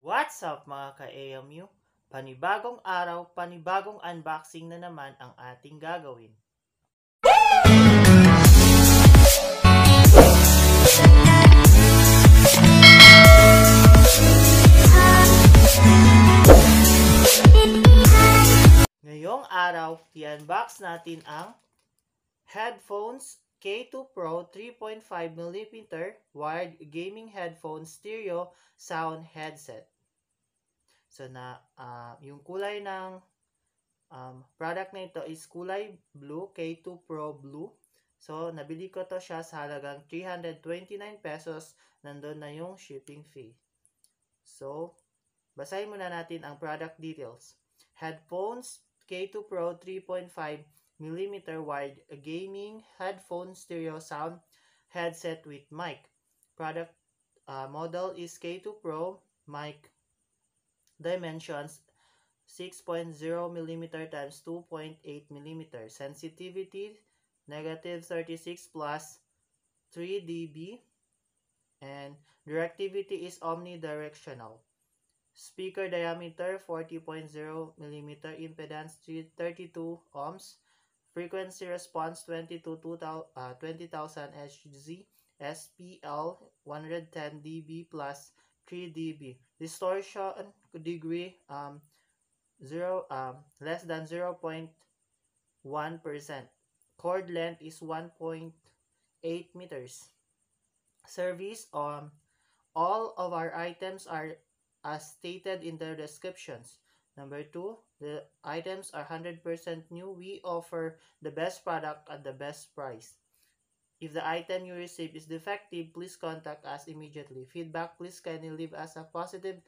What's up mga ka-AMU? Panibagong araw, panibagong unboxing na naman ang ating gagawin. Ngayong araw, i-unbox natin ang headphones K2 Pro 3.5mm wired gaming headphone stereo sound headset. So yung kulay ng product na ito is kulay blue, K2 Pro Blue. So nabili ko to siya sa halagang 329 pesos. Nandun na yung shipping fee. So basahin muna natin ang product details. Headphones K2 Pro 3.5mm wired gaming headphone stereo sound headset with mic. Product model is K2 Pro. Mic dimensions 6.0mm x 2.8mm. Sensitivity -36 plus 3 dB. And directivity is omnidirectional. Speaker diameter 40.0mm. Impedance 32 ohms. Frequency response 20,000 Hz. SPL 110 dB plus 3 dB. Distortion degree less than 0.1%. Cord length is 1.8 meters. Service all of our items are as stated in the descriptions. Number 2, the items are 100% new. We offer the best product at the best price. If the item you receive is defective, please contact us immediately. Feedback, please kindly leave us a positive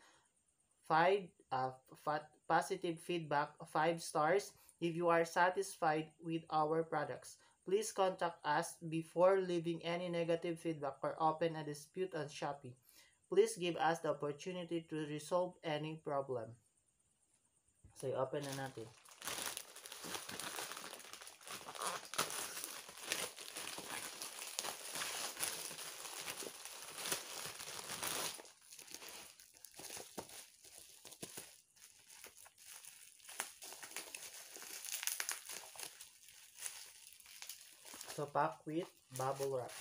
feedback, 5 stars. If you are satisfied with our products, please contact us before leaving any negative feedback or open a dispute on Shopee. Please give us the opportunity to resolve any problem. So, i-open na natin. So, packed with bubble wrap.